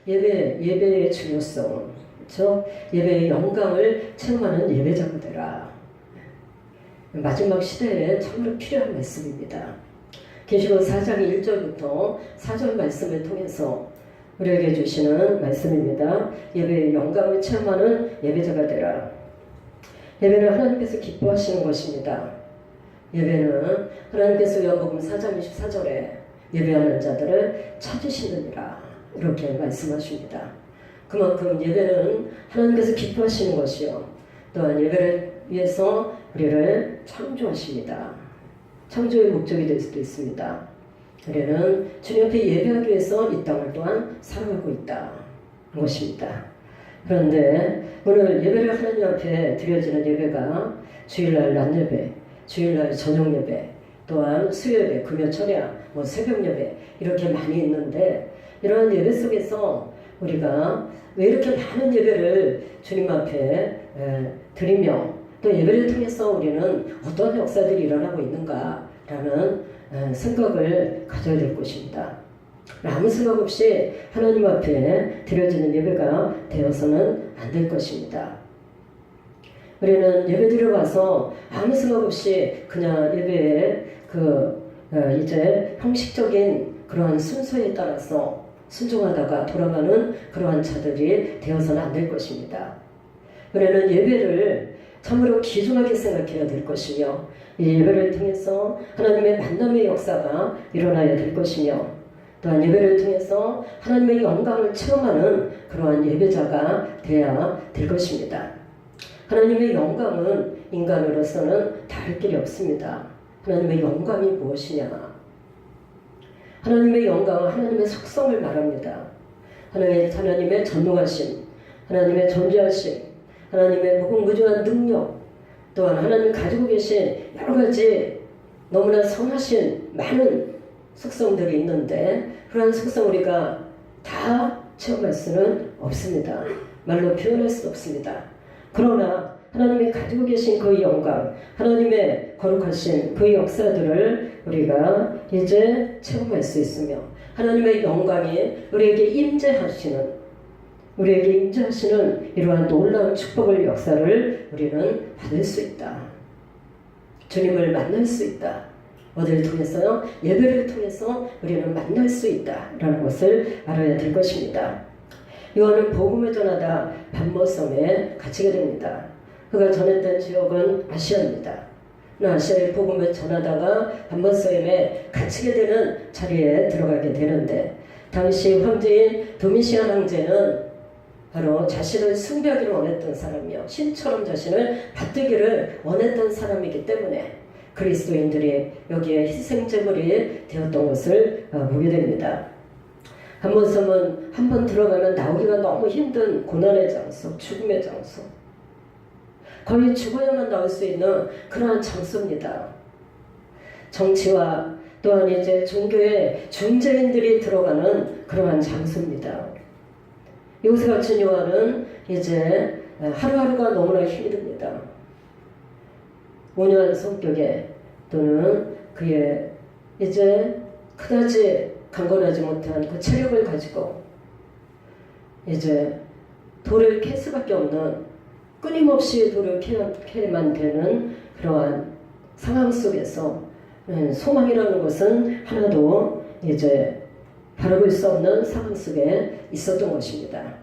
예배의 중요성, 그렇죠? 예배의 영광을 체험하는 예배자가 되라. 마지막 시대에 참으로 필요한 말씀입니다. 계시록 4장 1절부터 4절 말씀을 통해서 우리에게 주시는 말씀입니다. 예배의 영광을 체험하는 예배자가 되라. 예배는 하나님께서 기뻐하시는 것입니다. 예배는 하나님께서 요한복음 4장 24절에 예배하는 자들을 찾으시느니라 이렇게 말씀하십니다. 그만큼 예배는 하나님께서 기뻐하시는 것이요 또한 예배를 위해서 우리를 창조하십니다. 창조의 목적이 될 수도 있습니다. 우리는 주님 앞에 예배하기 위해서 이 땅을 또한 살아가고 있다 것입니다. 그런데 오늘 예배를 하나님 앞에 드려지는 예배가 주일날 낮예배, 주일날 저녁예배, 또한 수요예배, 금요철야, 새벽예배 이렇게 많이 있는데 이러한 예배 속에서 우리가 왜 이렇게 많은 예배를 주님 앞에 드리며 또 예배를 통해서 우리는 어떤 역사들이 일어나고 있는가라는 생각을 가져야 될 것입니다. 아무 생각 없이 하나님 앞에 드려지는 예배가 되어서는 안 될 것입니다. 우리는 예배 드려 가서 아무 생각 없이 그냥 예배에 이제 형식적인 그러한 순서에 따라서 순종하다가 돌아가는 그러한 자들이 되어서는 안 될 것입니다. 우리는 예배를 참으로 귀중하게 생각해야 될 것이며 이 예배를 통해서 하나님의 만남의 역사가 일어나야 될 것이며 또한 예배를 통해서 하나님의 영광을 체험하는 그러한 예배자가 되어야 될 것입니다. 하나님의 영광은 인간으로서는 다를 길이 없습니다. 하나님의 영광이 무엇이냐? 하나님의 영광은 하나님의 속성을 말합니다. 하나님의 전능하심, 하나님의 존재하심, 하나님의 무궁무진한 능력, 또한 하나님 가지고 계신 여러 가지 너무나 선하신 많은 속성들이 있는데 그러한 속성 우리가 다 체험할 수는 없습니다. 말로 표현할 수 없습니다. 그러나 하나님이 가지고 계신 그 영광, 하나님의 거룩하신 그 역사들을 우리가 이제 체험할 수 있으며 하나님의 영광이 우리에게 임재하시는 이러한 놀라운 축복을 역사를 우리는 받을 수 있다. 주님을 만날 수 있다. 어디를 통해서요? 예배를 통해서 우리는 만날 수 있다라는 것을 알아야 될 것입니다. 요한은 복음을 전하다 반모섬에 갇히게 됩니다. 그가 전했던 지역은 아시아입니다. 아시아의 복음을 전하다가 반모섬에 갇히게 되는 자리에 들어가게 되는데 당시 황제인 도미시안 황제는 바로 자신을 숭배하기를 원했던 사람이요 신처럼 자신을 받들기를 원했던 사람이기 때문에 그리스도인들이 여기에 희생제물이 되었던 것을 보게 됩니다. 반모섬은 한번 들어가면 나오기가 너무 힘든 고난의 장소, 죽음의 장소, 거의 죽어야만 나올 수 있는 그러한 장소입니다. 정치와 또한 이제 종교의 중재인들이 들어가는 그러한 장소입니다. 요새 같은 요한은 이제 하루하루가 너무나 힘이 듭니다. 온유한 성격에 또는 그의 이제 그다지 강건하지 못한 그 체력을 가지고 이제 돌을 캘 수밖에 없는 끊임없이 돌을 캐야만 되는 그러한 상황 속에서 소망이라는 것은 하나도 이제 바라볼 수 없는 상황 속에 있었던 것입니다.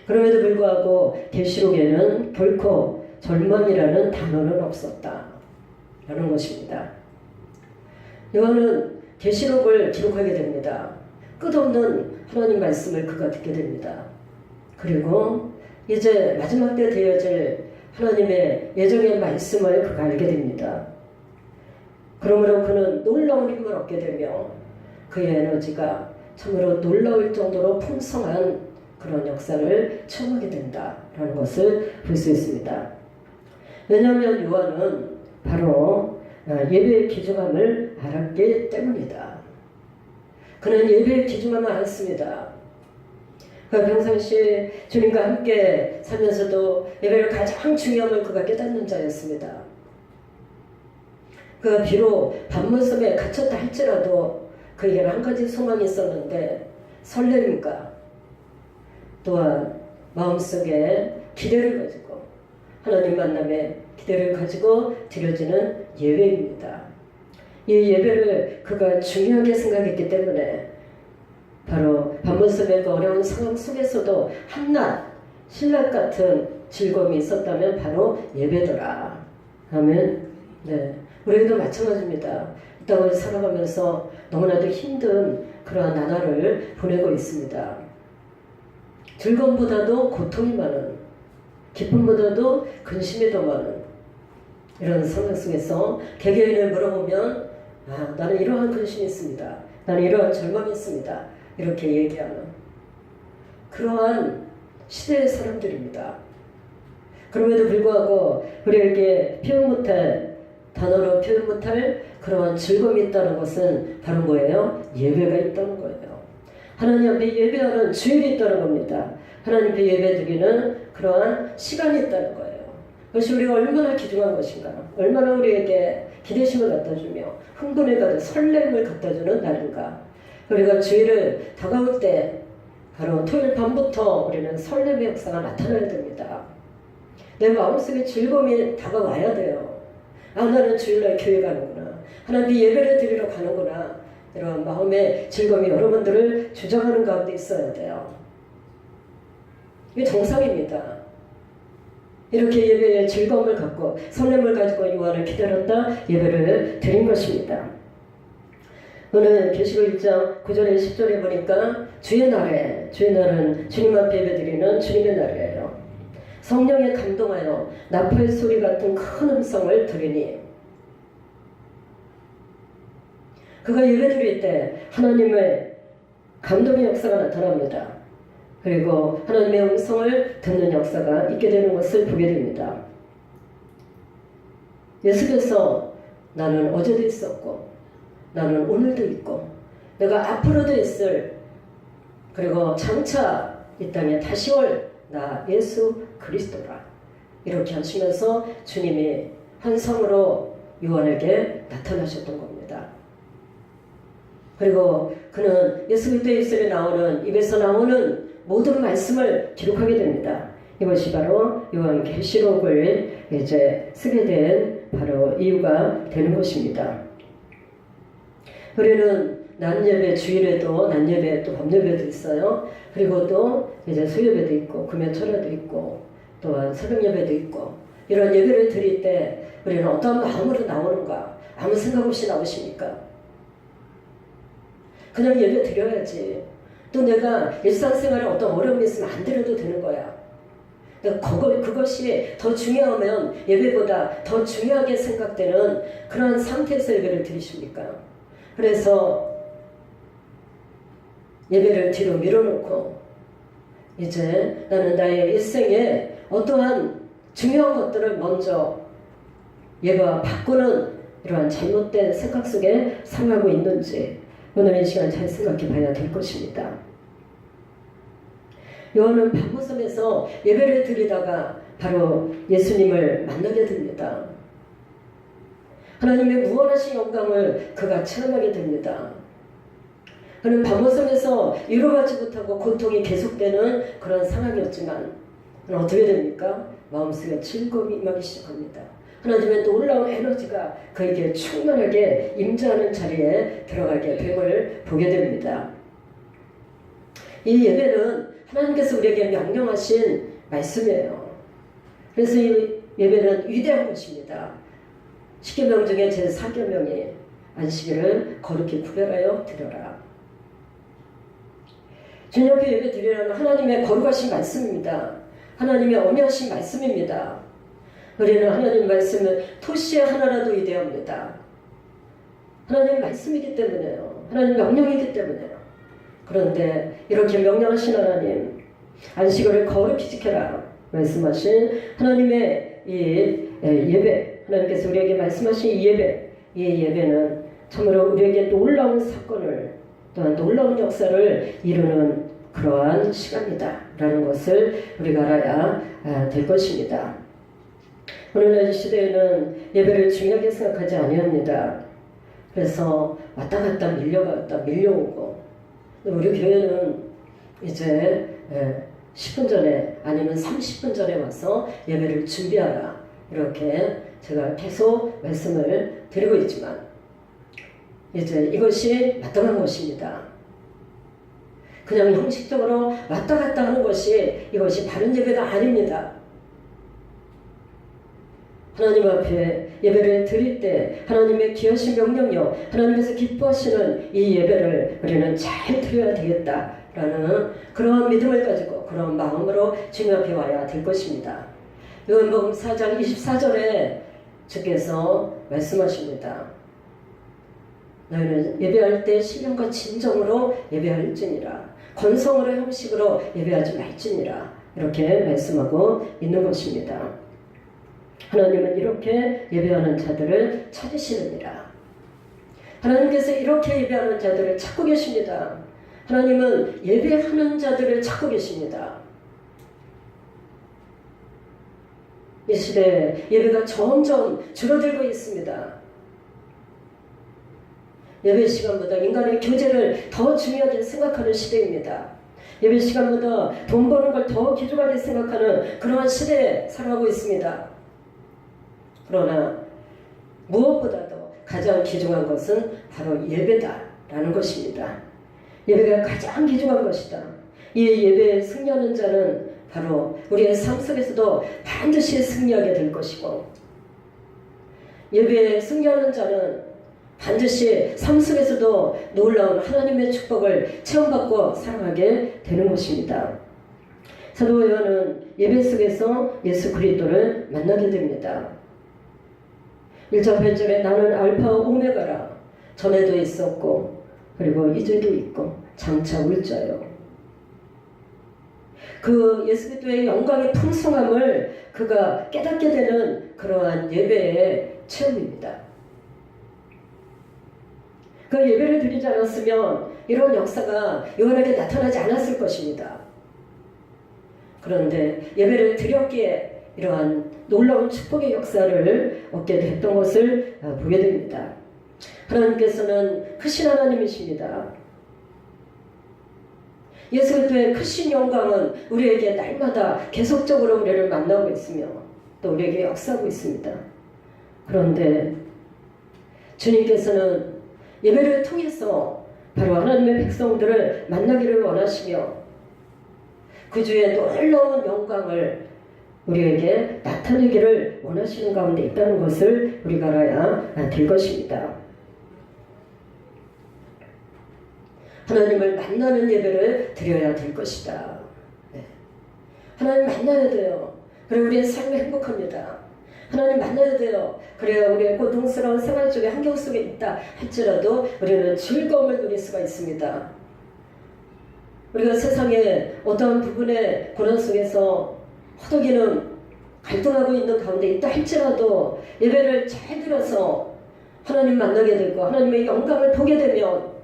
그럼에도 불구하고 계시록에는 결코 절망이라는 단어는 없었다라는 것입니다. 요한은 계시록을 기록하게 됩니다. 끝없는 하나님 말씀을 그가 듣게 됩니다. 그리고 이제 마지막 때 되어질 하나님의 예정의 말씀을 그가 알게 됩니다. 그러므로 그는 놀라운 힘을 얻게 되며 그의 에너지가 참으로 놀라울 정도로 풍성한 그런 역사를 체험하게 된다라는 것을 볼 수 있습니다. 왜냐하면 요한은 바로 예배의 귀중함을 알았기 때문이다. 그는 예배의 귀중함을 알았습니다. 그가 평상시 주님과 함께 살면서도 예배를 가장 중요함을 그가 깨닫는 자였습니다. 그가 비록 반모섬에 갇혔다 할지라도 그에게는 한 가지 소망이 있었는데 설렘과 또한 마음속에 기대를 가지고 하나님 만남에 기대를 가지고 드려지는 예배입니다. 이 예배를 그가 중요하게 생각했기 때문에 바로 밤문섬의 그 어려운 상황 속에서도 한낱 신락 같은 즐거움이 있었다면 바로 예배더라 하면 우리도 마찬가지입니다. 이 땅을 살아가면서 너무나도 힘든 그러한 나날을 보내고 있습니다. 즐거움보다도 고통이 많은, 기쁨보다도 근심이 더 많은 이런 상황 속에서 개개인을 물어보면 나는 이러한 근심이 있습니다. 나는 이러한 절망이 있습니다. 이렇게 얘기하는 그러한 시대의 사람들입니다. 그럼에도 불구하고 우리에게 표현 못할, 단어로 표현 못할 그러한 즐거움이 있다는 것은 바로 뭐예요? 예배가 있다는 거예요. 하나님 앞에 예배하는 주일이 있다는 겁니다. 하나님 앞에 예배드리는 그러한 시간이 있다는 거예요. 그것이 우리가 얼마나 귀중한 것인가, 얼마나 우리에게 기대심을 갖다주며 흥분을 갖다 설렘을 갖다주는 날인가. 우리가 주일을 다가올 때 바로 토요일 밤부터 우리는 설렘의 역사가 나타나야 됩니다. 내 마음속에 즐거움이 다가와야 돼요. 나는 주일날 교회 가는구나, 하나님 예배를 드리러 가는구나, 이런 마음의 즐거움이 여러분들을 주장하는 가운데 있어야 돼요. 이게 정상입니다. 이렇게 예배의 즐거움을 갖고 설렘을 가지고 요한을 기다렸다 예배를 드린 것입니다. 오늘 계시록 1장 9절에 10절에 보니까 주의 날에, 주의 날은 주님 앞에 예배드리는 주님의 날이에요. 성령에 감동하여 나팔 소리 같은 큰 음성을 들으니, 그가 예배드릴 때 하나님의 감동의 역사가 나타납니다. 그리고 하나님의 음성을 듣는 역사가 있게 되는 것을 보게 됩니다. 예수께서 나는 어제도 있었고 나는 오늘도 있고 내가 앞으로도 있을, 그리고 장차 이 땅에 다시 올 나 예수 그리스도라, 이렇게 하시면서 주님이 환상으로 요한에게 나타나셨던 겁니다. 그리고 그는 예수 그리스도의 입술에 나오는, 입에서 나오는 모든 말씀을 기록하게 됩니다. 이것이 바로 요한계시록을 이제 쓰게 된 바로 이유가 되는 것입니다. 우리는 낮예배, 주일에도 낮예배, 또 밤예배도 있어요. 그리고 또 이제 수요예배도 있고 금요철야도 있고 또한 새벽예배도 있고, 이런 예배를 드릴 때 우리는 어떤 마음으로 나오는가? 아무 생각 없이 나오십니까? 그냥 예배 드려야지. 또 내가 일상생활에 어떤 어려움이 있으면 안 드려도 되는 거야. 그것이 더 중요하면 예배보다 더 중요하게 생각되는 그런 상태에서 예배를 드리십니까? 그래서 예배를 뒤로 밀어놓고 이제 나는 나의 일생에 어떠한 중요한 것들을 먼저 예배와 바꾸는 이러한 잘못된 생각 속에 살아가고 있는지 오늘 이 시간 잘 생각해 봐야 될 것입니다. 요한은 밤무섬에서 예배를 드리다가 바로 예수님을 만나게 됩니다. 하나님의 무한하신 영광을 그가 체험하게 됩니다. 그는 밤무섬에서 위로받지 못하고 고통이 계속되는 그런 상황이었지만 어떻게 됩니까? 마음속에 즐거움이 임하기 시작합니다. 하나님의 놀라운 에너지가 그에게 충만하게 임재하는 자리에 들어가게 됨을 보게 됩니다. 이 예배는 하나님께서 우리에게 명령하신 말씀이에요. 그래서 이 예배는 위대한 것입니다. 10계명 중에 제4계명이 안식일을 거룩히 구별하여 드려라. 주님 앞에 예배 드리라는 하나님의 거룩하신 말씀입니다. 하나님의 엄미하신 말씀입니다. 우리는 하나님 말씀은 토시의 하나라도 위대합니다. 하나님 말씀이기 때문에요. 하나님 명령이기 때문에요. 그런데 이렇게 명령하신 하나님, 안식일을 거룩히 지켜라 말씀하신 하나님의 이 예배, 하나님께서 우리에게 말씀하신 이 예배는 참으로 우리에게 놀라운 사건을, 또한 놀라운 역사를 이루는 그러한 시간이다 라는 것을 우리가 알아야 될 것입니다. 오늘날 시대에는 예배를 중요하게 생각하지 아니합니다. 그래서 왔다 갔다 밀려갔다 밀려오고, 우리 교회는 이제 10분 전에 아니면 30분 전에 와서 예배를 준비하라. 이렇게 제가 계속 말씀을 드리고 있지만 이제 이것이 마땅한 것입니다. 그냥 형식적으로 왔다 갔다 하는 것이 이것이 바른 예배가 아닙니다. 하나님 앞에 예배를 드릴 때 하나님의 귀하신 명령요, 하나님께서 기뻐하시는 이 예배를 우리는 잘 드려야 되겠다라는 그런 믿음을 가지고 그런 마음으로 주님 앞에 와야 될 것입니다. 요한복음 4장 24절에 주께서 말씀하십니다. 너희는 예배할 때 신령과 진정으로 예배할지니라, 건성으로 형식으로 예배하지 말지니라, 이렇게 말씀하고 있는 것입니다. 하나님은 이렇게 예배하는 자들을 찾으시느니라. 하나님께서 이렇게 예배하는 자들을 찾고 계십니다. 하나님은 예배하는 자들을 찾고 계십니다. 이 시대에 예배가 점점 줄어들고 있습니다. 예배 시간보다 인간의 교제를 더 중요하게 생각하는 시대입니다. 예배 시간보다 돈 버는 걸 더 귀중하게 생각하는 그러한 시대에 살아가고 있습니다. 그러나 무엇보다도 가장 귀중한 것은 바로 예배다라는 것입니다. 예배가 가장 귀중한 것이다. 이 예배에 승리하는 자는 바로 우리의 삶 속에서도 반드시 승리하게 될 것이고, 예배에 승리하는 자는 반드시 삶 속에서도 놀라운 하나님의 축복을 체험받고 살아가게 되는 것입니다. 사도 요한은 예배 속에서 예수 그리스도를 만나게 됩니다. 1장 8절에 나는 알파 오메가라, 전에도 있었고 그리고 이제도 있고 장차 올 자요. 그 예수 그리스도의 영광의 풍성함을 그가 깨닫게 되는 그러한 예배의 체험입니다. 그 예배를 드리지 않았으면 이런 역사가 요한에게 나타나지 않았을 것입니다. 그런데 예배를 드렸기에 이러한 놀라운 축복의 역사를 얻게 됐던 것을 보게 됩니다. 하나님께서는 크신 하나님이십니다. 예수 그리스도의 크신 영광은 우리에게 날마다 계속적으로 우리를 만나고 있으며 또 우리에게 역사하고 있습니다. 그런데 주님께서는 예배를 통해서 바로 하나님의 백성들을 만나기를 원하시며 그 주의 놀라운 영광을 우리에게 나타내기를 원하시는 가운데 있다는 것을 우리가 알아야 될 것입니다. 하나님을 만나는 예배를 드려야 될 것이다. 네. 하나님 만나야 돼요. 그래야 우리의 삶이 행복합니다. 하나님 만나야 돼요. 그래야 우리의 고통스러운 생활 속에 환경 속에 있다 할지라도 우리는 즐거움을 누릴 수가 있습니다. 우리가 세상에 어떠한 부분의 고난 속에서 허덕이는 갈등하고 있는 가운데 있다 할지라도 예배를 잘 들어서 하나님 만나게 되고 하나님의 영광을 보게 되면,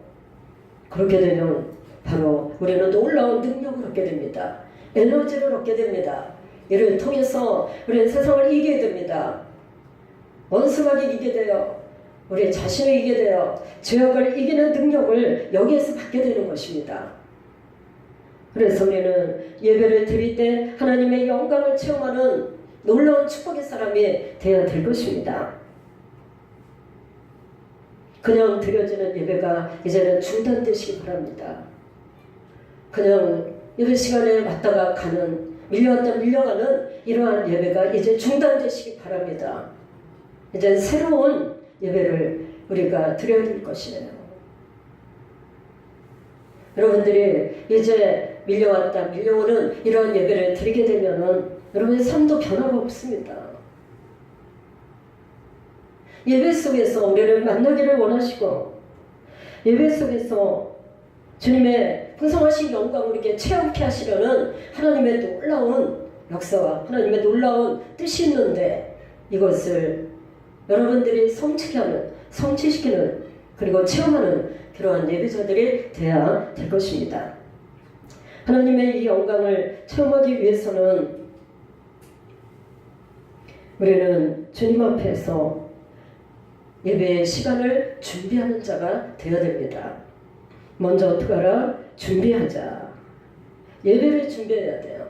그렇게 되면 바로 우리는 놀라운 능력을 얻게 됩니다. 에너지를 얻게 됩니다. 이를 통해서 우리는 세상을 이기게 됩니다. 원수마귀 이기게 되어 우리 자신을 이기게 되어 죄악을 이기는 능력을 여기에서 받게 되는 것입니다. 그래서 우리는 예배를 드릴 때 하나님의 영광을 체험하는 놀라운 축복의 사람이 되어야 될 것입니다. 그냥 드려지는 예배가 이제는 중단되시기 바랍니다. 그냥 예배 시간에 왔다가 가는, 밀려왔다 밀려가는 이러한 예배가 이제 중단되시기 바랍니다. 이제 새로운 예배를 우리가 드려야 될 것이에요. 여러분들이 이제 밀려왔다 밀려오는 이러한 예배를 드리게 되면은 여러분의 삶도 변화가 없습니다. 예배 속에서 우리를 만나기를 원하시고 예배 속에서 주님의 풍성하신 영광을 우리에게 체험케 하시려는 하나님의 놀라운 역사와 하나님의 놀라운 뜻이 있는데, 이것을 여러분들이 성취케 하는, 성취시키는, 그리고 체험하는 그러한 예배자들이 되어야 될 것입니다. 하나님의 이 영광을 체험하기 위해서는 우리는 주님 앞에서 예배의 시간을 준비하는 자가 되어야 됩니다. 먼저 어떻게 하라? 준비하자. 예배를 준비해야 돼요.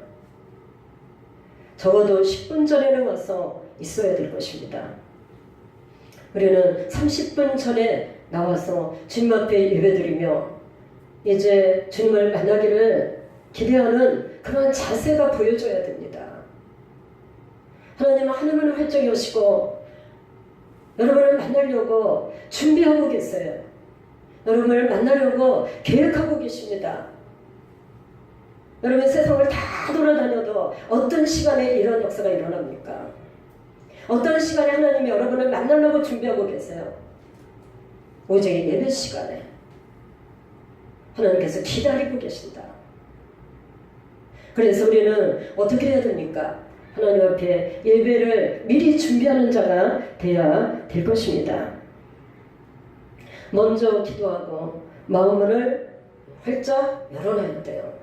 적어도 10분 전에는 와서 있어야 될 것입니다. 우리는 30분 전에 나와서 주님 앞에 예배드리며 이제 주님을 만나기를 기대하는 그런 자세가 보여줘야 됩니다. 하나님은 하늘문을 활짝 여시고 여러분을 만나려고 준비하고 계세요. 여러분을 만나려고 계획하고 계십니다. 여러분 세상을 다 돌아다녀도 어떤 시간에 이런 역사가 일어납니까? 어떤 시간에 하나님이 여러분을 만나려고 준비하고 계세요? 오직 예배 시간에 하나님께서 기다리고 계신다. 그래서 우리는 어떻게 해야 됩니까? 하나님 앞에 예배를 미리 준비하는 자가 되어야 될 것입니다. 먼저 기도하고 마음을 활짝 열어놔야 돼요.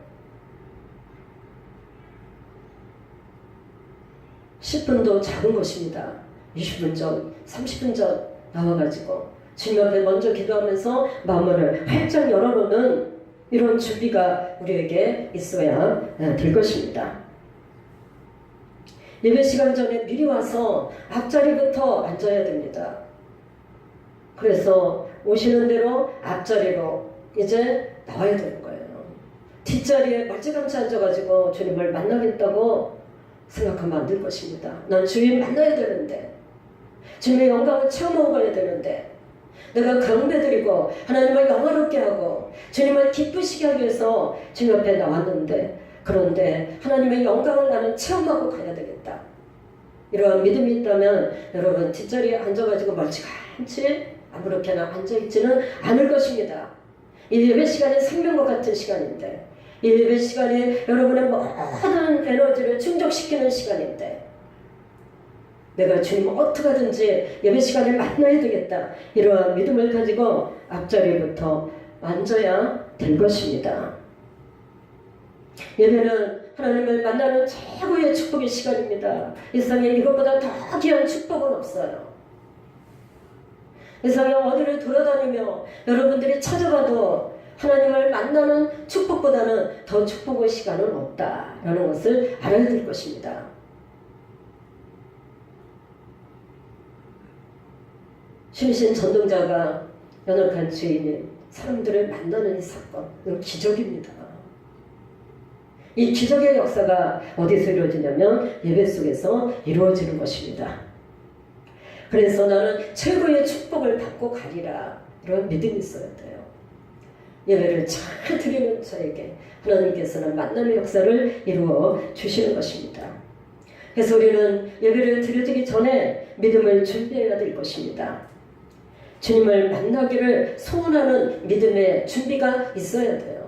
10분도 작은 것입니다. 20분 전, 30분 전 나와가지고 주님 앞에 먼저 기도하면서 마음을 활짝 열어놓는 이런 준비가 우리에게 있어야 될 것입니다. 예배 시간 전에 미리 와서 앞자리부터 앉아야 됩니다. 그래서 오시는 대로 앞자리로 이제 나와야 되는 거예요. 뒷자리에 멀찌감치 앉아가지고 주님을 만나겠다고 생각하면 안 될 것입니다. 난 주님 만나야 되는데, 주님의 영광을 체험하고 가야 되는데, 내가 경배드리고 하나님을 영화롭게 하고 주님을 기쁘시게 하기 위해서 주님 앞에 나왔는데, 그런데 하나님의 영광을 나는 체험하고 가야 되겠다. 이러한 믿음이 있다면 여러분 뒷자리에 앉아가지고 멀찌감치 아무렇게나 앉아있지는 않을 것입니다. 이 예배 시간이 생명과 같은 시간인데, 이 예배 시간이 여러분의 모든 에너지를 충족시키는 시간인데, 내가 주님 어떻게 하든지 예배 시간을 만나야 되겠다. 이러한 믿음을 가지고 앞자리부터 앉아야 될 것입니다. 예배는 하나님을 만나는 최고의 축복의 시간입니다. 이 세상에 이것보다 더 귀한 축복은 없어요. 이 세상에 어디를 돌아다니며 여러분들이 찾아봐도 하나님을 만나는 축복보다는 더 축복의 시간은 없다라는 것을 알아야 될 것입니다. 심신 전동자가 연약한 죄인인 사람들을 만나는 이 사건, 이건 기적입니다. 이 기적의 역사가 어디서 이루어지냐면 예배 속에서 이루어지는 것입니다. 그래서 나는 최고의 축복을 받고 가리라, 이런 믿음이 있어야 돼요. 예배를 잘 드리는 저에게 하나님께서는 만남의 역사를 이루어 주시는 것입니다. 그래서 우리는 예배를 드리기 전에 믿음을 준비해야 될 것입니다. 주님을 만나기를 소원하는 믿음의 준비가 있어야 돼요.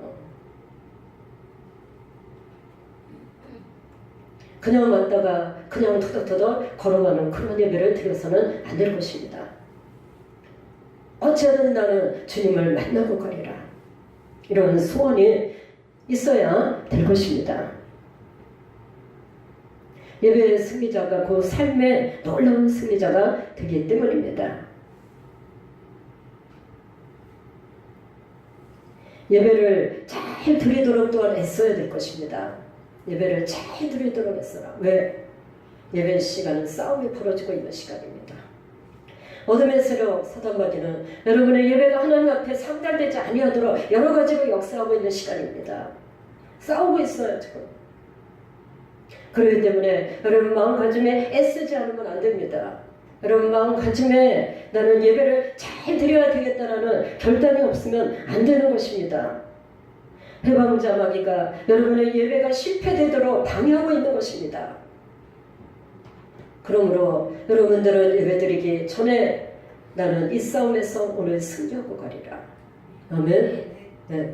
그냥 왔다가 그냥 터덕터덕 걸어가는 그런 예배를 드려서는 안 될 것입니다. 어찌하든 나는 주님을 만나고 가리라, 이런 소원이 있어야 될 것입니다. 예배의 승리자가 그 삶의 놀라운 승리자가 되기 때문입니다. 예배를 잘 드리도록 또한 애써야 될 것입니다. 예배를 잘 드리도록 애써라. 왜? 예배 시간은 싸움이 벌어지고 있는 시간입니다. 어둠의 세력 사단마귀는 여러분의 예배가 하나님 앞에 상달되지 아니하도록 여러 가지로 역사하고 있는 시간입니다. 싸우고 있어요 지금. 그렇기 때문에 여러분 마음가짐에 애쓰지 않으면 안 됩니다. 여러분 마음가짐에 나는 예배를 잘 드려야 되겠다라는 결단이 없으면 안 되는 것입니다. 해방자 마귀가 여러분의 예배가 실패되도록 방해하고 있는 것입니다. 그러므로 여러분들은 예배드리기 전에 나는 이 싸움에서 오늘 승리하고 가리라. 아멘. 네.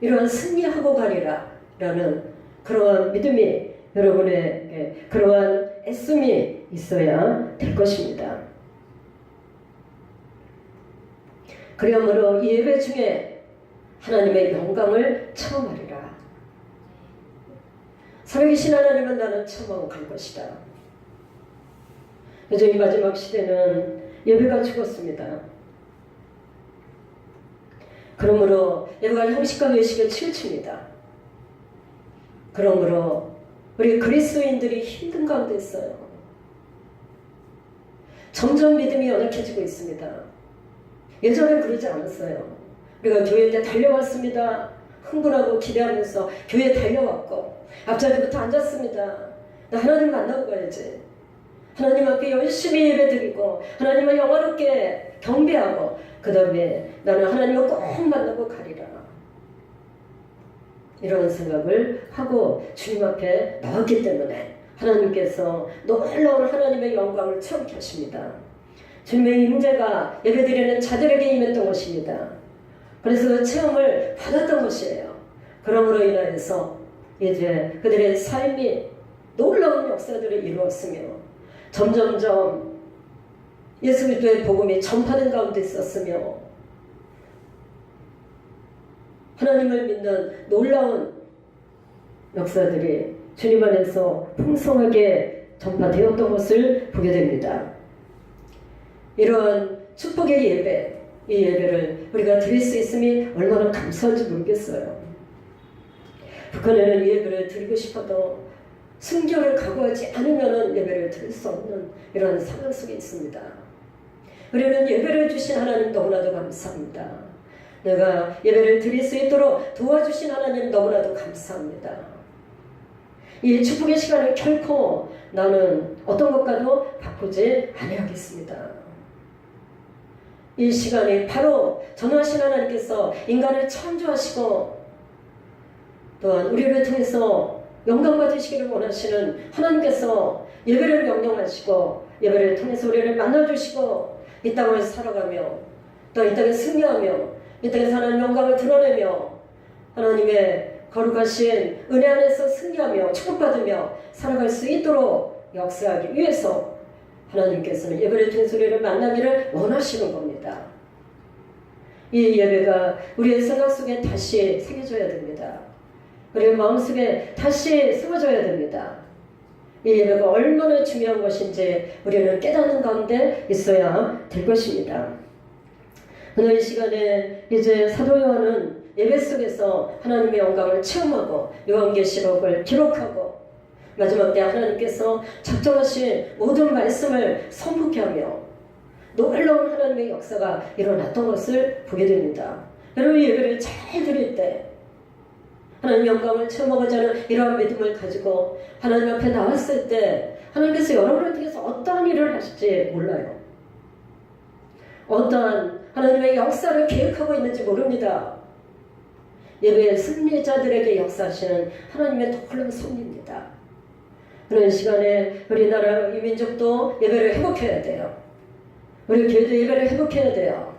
이러한 승리하고 가리라 라는 그러한 믿음이 여러분의 그러한 애씀이 있어야 될 것입니다. 그러므로 이 예배 중에 하나님의 영광을 체험하리라. 살아계신 하나님은 나는 체험하고 갈 것이다. 요즘 이 마지막 시대는 예배가 죽었습니다. 그러므로 예배가 형식과 외식에 치우칩니다. 그러므로 우리 그리스도인들이 힘든 가운데 있어요. 점점 믿음이 연약해지고 있습니다. 예전엔 그러지 않았어요. 우리가 교회 때 달려왔습니다. 흥분하고 기대하면서 교회에 달려왔고 앞자리부터 앉았습니다. 나 하나님 만나고 가야지. 하나님 앞에 열심히 예배드리고 하나님을 영화롭게 경배하고 그 다음에 나는 하나님을 꼭 만나고 가리라. 이런 생각을 하고 주님 앞에 나왔기 때문에 하나님께서 놀라운 하나님의 영광을 체험케 하십니다. 주님의 임재가 예배드리는 자들에게 임했던 것입니다. 그래서 그 체험을 받았던 것이에요. 그러므로 인하여서 이제 그들의 삶이 놀라운 역사들을 이루었으며 점점점 예수 그리스도의 복음이 전파된 가운데 있었으며 하나님을 믿는 놀라운 역사들이 주님 안에서 풍성하게 전파되었던 것을 보게 됩니다. 이러한 축복의 예배, 이 예배를 우리가 드릴 수 있음이 얼마나 감사한지 모르겠어요. 북한에는 이 예배를 드리고 싶어도 순교를 각오하지 않으면 예배를 드릴 수 없는 이런 상황 속에 있습니다. 우리는 예배를 주신 하나님 너무나도 감사합니다. 내가 예배를 드릴 수 있도록 도와주신 하나님 너무나도 감사합니다. 이 축복의 시간을 결코 나는 어떤 것과도 바꾸지 아니하겠습니다. 이 시간이 바로 전능하신 하나님께서 인간을 창조하시고 또한 우리를 통해서 영광 받으시기를 원하시는 하나님께서 예배를 명령하시고 예배를 통해서 우리를 만나주시고 이 땅을 살아가며 또 이 땅에 승리하며 이 땅에서 하나님 영광을 드러내며 하나님의 거룩하신 은혜 안에서 승리하며 축복받으며 살아갈 수 있도록 역사하기 위해서 하나님께서는 예배를 통해서 우리를 만나기를 원하시는 겁니다. 이 예배가 우리의 생각 속에 다시 새겨져야 됩니다. 우리의 마음속에 다시 숨어져야 됩니다. 이 예배가 얼마나 중요한 것인지 우리는 깨닫는 가운데 있어야 될 것입니다. 오늘 이 시간에 이제 사도 요한은 예배 속에서 하나님의 영광을 체험하고 요한계시록을 기록하고 마지막 때 하나님께서 작정하신 모든 말씀을 선포케 하며 놀라운 하나님의 역사가 일어났던 것을 보게 됩니다. 여러분 예배를 잘 드릴 때 하나님의 영광을 체험하고자 하는 이러한 믿음을 가지고 하나님 앞에 나왔을 때 하나님께서 여러분을 통해서 어떠한 일을 하실지 몰라요. 어떠한 하나님의 역사를 계획하고 있는지 모릅니다. 예배의 승리자들에게 역사하시는 하나님의 놀라운 섭리입니다. 그런 시간에 우리나라 이 민족도 예배를 회복해야 돼요. 우리 교회도 예배를 회복해야 돼요.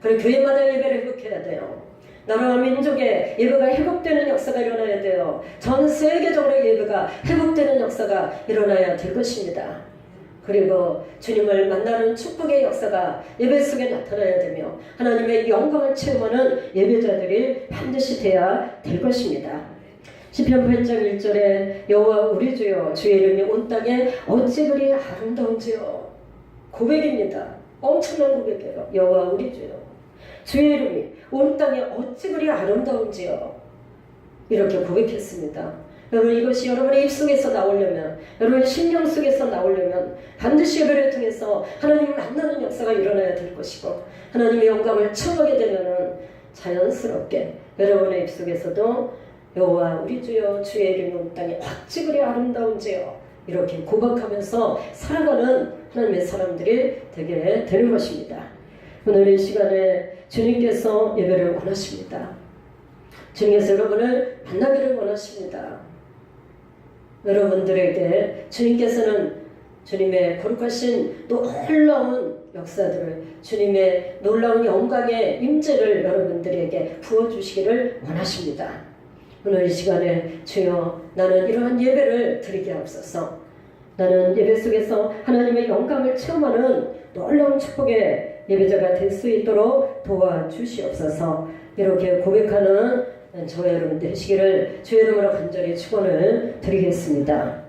그리고 교회마다 예배를 회복해야 돼요. 나라와 민족의 예배가 회복되는 역사가 일어나야 돼요. 전 세계적으로 예배가 회복되는 역사가 일어나야 될 것입니다. 그리고 주님을 만나는 축복의 역사가 예배 속에 나타나야 되며 하나님의 영광을 체험하는 예배자들이 반드시 돼야 될 것입니다. 시편 8장 1절에 여호와 우리 주여 주의 이름이 온 땅에 어찌 그리 아름다운지요. 고백입니다. 엄청난 고백이에요. 여호와 우리 주여 주의 이름이 온 땅에 어찌 그리 아름다운지요. 이렇게 고백했습니다. 여러분 이것이 여러분의 입속에서 나오려면 여러분의 심령 속에서 나오려면 반드시 예배를 통해서 하나님을 만나는 역사가 일어나야 될 것이고 하나님의 영광을 체험하게 되면 자연스럽게 여러분의 입속에서도 여호와 우리 주여 주의 이름이 온 땅에 어찌 그리 아름다운지요. 이렇게 고백하면서 살아가는 하나님의 사람들이 되게 되는 것입니다. 오늘 이 시간에 주님께서 예배를 원하십니다. 주님께서 여러분을 만나기를 원하십니다. 여러분들에게 주님께서는 주님의 거룩하신 놀라운 역사들을 주님의 놀라운 영광의 임재를 여러분들에게 부어주시기를 원하십니다. 오늘 이 시간에 주여 나는 이러한 예배를 드리게 하옵소서. 나는 예배 속에서 하나님의 영광을 체험하는 놀라운 축복의 예배자가 될 수 있도록 도와주시옵소서. 이렇게 고백하는 저와 여러분 되시기를 주의 이름으로 간절히 축원을 드리겠습니다.